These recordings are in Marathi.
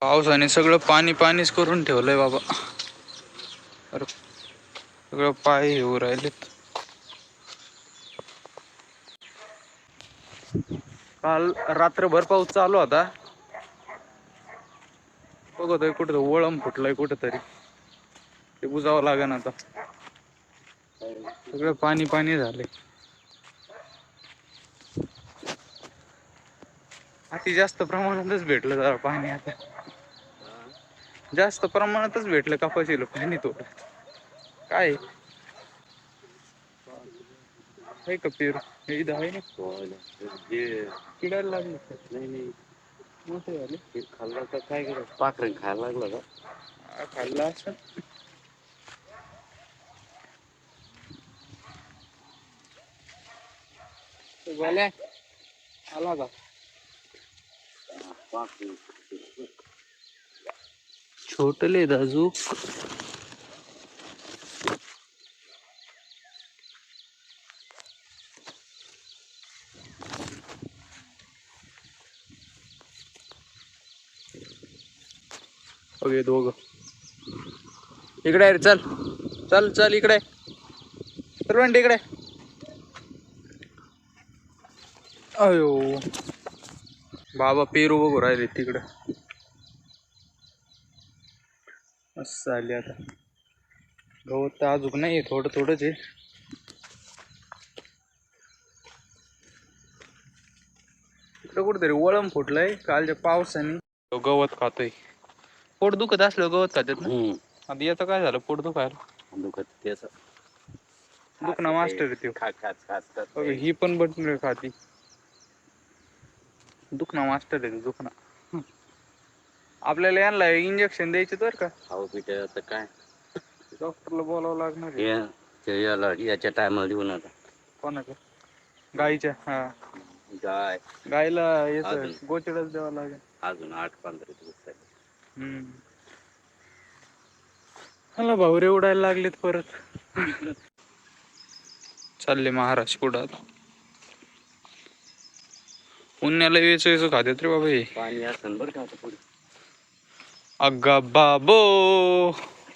पावसाने सगळं पाणी पाणीच करून ठेवलंय बाबा. अरे सगळं पाय येऊ राहिलेत. काल रात्रभर पाऊस चालू होता. बघतोय कुठं वळम फुटलंय कुठंतरी, ते बुजावं लागेल आता. सगळं पाणी पाणी झालंय. अति जास्त प्रमाणातच भेटलं जरा पाणी आता. जास्त प्रमाणातच भेटलं कपाशीला पाणी थोडं. काय आहे का पेरू? हे इथं आहे ना, किडायला लागले. नाही मोठे झाले. खाल्ला तर काय करायचं, पाखरं खायला लागलं का? खाल्ला असं. गोल्या आला का? छोटले दाजू. ओके दोघं इकडे रे. चल चल चल इकडे. सर्वंट इकडे. अयो बाबा पेरू बघू राहिले तिकडे. मस्त झाली आता. गवत तर अजून नाही, थोडं थोडंच आहे. इकडे कुठेतरी वळम फुटलंय कालच्या पावसाने. गवत खातोय. पोट दुखत असलं गवत खात्यात ना. आता याचं काय झालं पोट दुखायला? दुखत त्याच दुखणं मास्टर आहे. ही पण बट खाती. दुखणं मास्टर आहे दुखणं. आपल्याला यांना इंजेक्शन द्यायचे तर का? हो पिठ आता काय डॉक्टरला बोलावं लागणार आहे. याच्या टायमाला देऊ नका. कोणाच्या? गाईच्या. हा गाय. गायला याच गोचडच द्यावं लागेल अजून 8-15 दिवस. मला भावरे उडायला लागलेत परत. चालले महाराज पुढं. पुण्याला यायचं खात्यात रे बाबा हे. पाणी असेल बरं का आता पुढे. अग्गा बाबो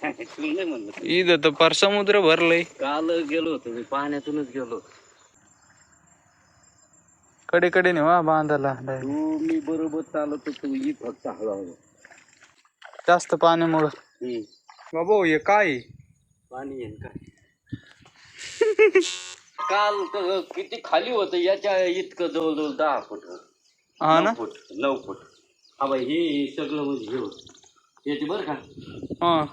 इथं तर पार समुद्र भरलंय. काल गेलो होतो मी, पाण्यातूनच गेलो. कडे कडे नेवा बांधाला. मी बरोबर चालत होतो, ही फक्त हळूहळू जास्त पाण्यामुळं. बाबो हे काय पाणी आहे काय? काल किती खाली होतं, याच्या इतकं जवळजवळ 10 फूट. हा ना, 9 फूट. हा बाई हे सगळं म्हणजे हे होत याची बरं का. हा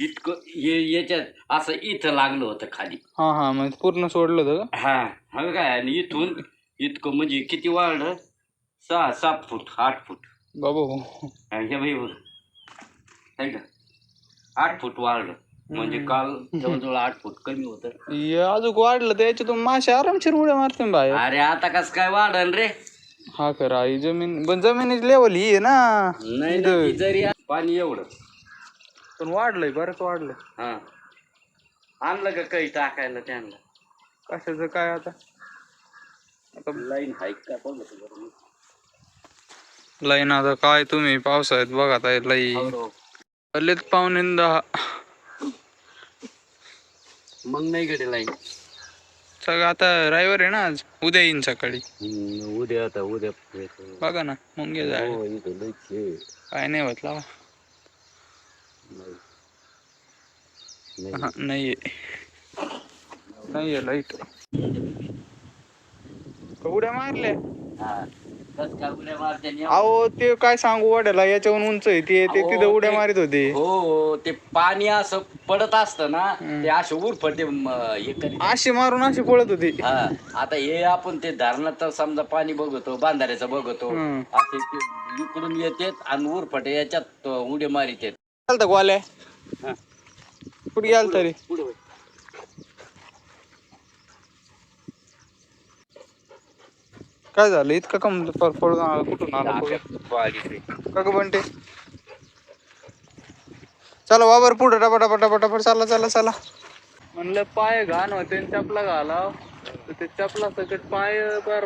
इतकं याच्यात असं इथं लागलं होतं खाली. हा हा म्हणजे पूर्ण सोडलं होतं का? हा हा काय. आणि इथून इतकं म्हणजे किती वाढलं, 6-7 फूट 8 फूट. बाबा हे भाई आहे का 8 फूट वाढलं. म्हणजे काल जवळजवळ 8 फूट कमी होतं. अजून वाढलं तर याच्यातून मासे आरामशीर उड्या मारते बाहेर. अरे आता कसं काय वाढल रे. हा खरं ही जमीन, पण जमिनीची लेवल ही आहे ना. नाही जरी पाणी एवढं पण वाढलंय, बरंच वाढलंय. हा आणलं का काही टाकायला त्यांना? कशाचं काय आता लाईन हाईक का पण लाईन आता काय तुम्ही पावसाळ्यात बघा आता लाईन आलेत 9:45. मग नाही गडे लाईन सगळं. आता रविवार आहे ना, आज उद्या येईन सकाळी. उद्या आता उद्या बघा ना मग काय नाही होत लावा. नाहीये नाहीये लाईट. उड्या मारल्या. अहो ते काय सांगू वाटायला, याच्याहून उंच आहे ते तिथं उड्या मारित होते. हो ते पाणी असं पडत असतं ना, ते असे उरफटे असे मारून असे पळत होते. आता हे आपण ते धरणात समजा पाणी बघतो, बांधाऱ्याचं बघतो, असे इकडून येतात आणि उरफटे याच्यात उड्या मारित आहेत. चालतं गोल्या कुठे गेल तरी. काय झालं इतकं कम पळून कुठून आला का ग बंटे? चला वावर पुढे डबा डबा डबा डबा. चला चला चला. म्हणलं पाय घाण होते आणि चपला घालाव तर ते चपला सकट पाय पर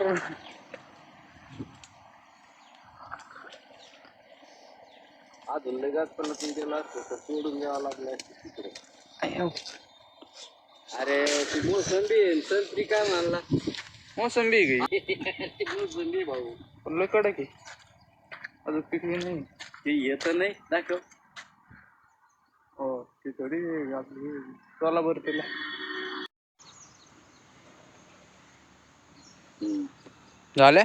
अजून लगेच पण गेला असतो तर सोडून द्यावं लागलं तिकडे. अरे ती मोसंबी संत्री काय म्हणला मोसंबी गई मोसंबी भाऊ पण कडक आहे अजून पिकली नाही. ते येत नाही दाखव. हो ती थोडी आपली चला बरं तिला. झाले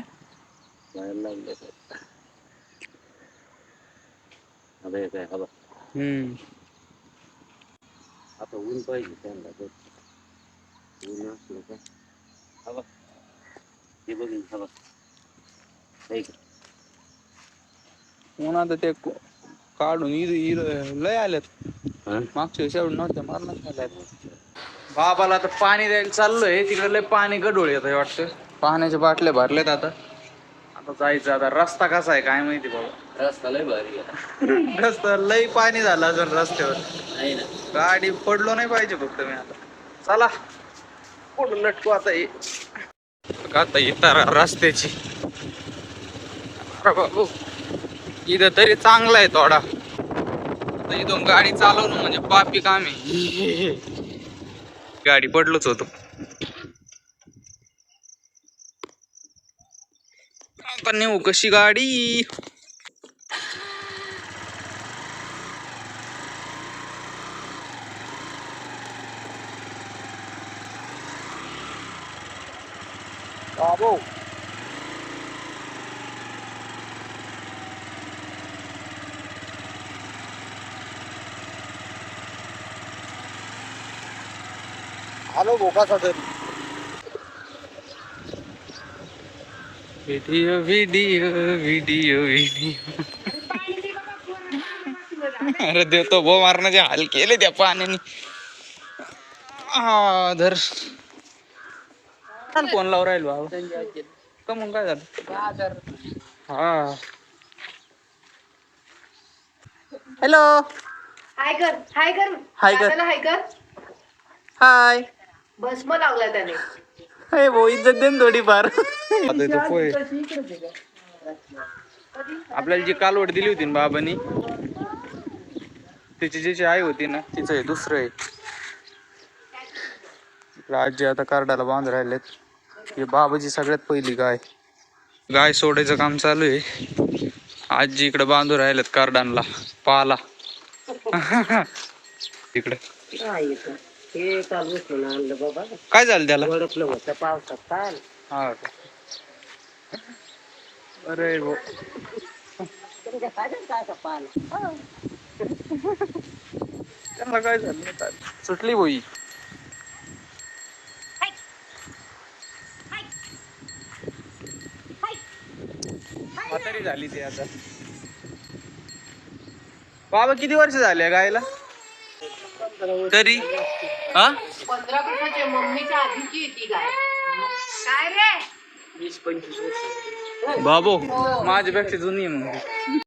आता ऊन पाहिजे त्यांना ऊन असलं का हवा ते बघून हवा ऊन आता ते काढून लय आल्यात मागच्या वर्षी एवढं नव्हतं मारणार. बाबाला आता पाणी द्यायला चाललोय तिकडे लय पाणी गडोळ येत वाटतं. पाण्याच्या बाटल्या भरल्यात आता जायचं. आता रस्ता कसा आहे काय माहिती बाबा. रस्ता लय भारी आहे. रस्ता लय पाणी झालं अजून रस्त्यावर. नाही ना गाडी पडलो नाही पाहिजे फक्त मी आता. चला पुढं लटकू आता आता रस्त्याची बाबू इथं तरी चांगला आहे थोडा. आता इथून गाडी चालवणं म्हणजे पापी काम आहे. गाडी पडलोच होतो. आता नेऊ कशी गाडी. बाबू आलो भोकासा तरी. व्हिडिओ व्हिडिओ व्हिडिओ व्हिडिओ अरे देतो भो मारण्याचे हाल केले त्या पाण्याने. धर फोन लावून राहील बाबा का मग काय झालं. हा हॅलो हाय कर हाय कर हाय कर. दादाला हाय कर. हाय भस्म लावला त्याने. हे भाऊ इज्जत दे ना थोडीफार. आपल्याला जी कालवड दिली होती ना बाबांनी तिची ज्याची आई होती ना तिचं हे दुसरं आहे. आजी आता कार्डाला बांधून राहिलेत. ही बाबाची सगळ्यात पहिली गाय सोडायचं काम चालू आहे. आजी इकडे बांधून राहिलेत कार्डानला पाला. इकडे हे काल उचलून आणलं बाबा. काय झालं त्याला. ओळखलं होतं पावसात काल. हा अरे भाऊ त्यांना काय झालं सुटली बोई. म्हातारी झाली ती आता. बाबा किती वर्ष झाले गायला तरी. हा 15 वर्षाची मम्मीच्या आधीची ती गाय. काय रे 20-25 वर्ष. बाबू माझ्यापेक्षा जुनी आहे मग.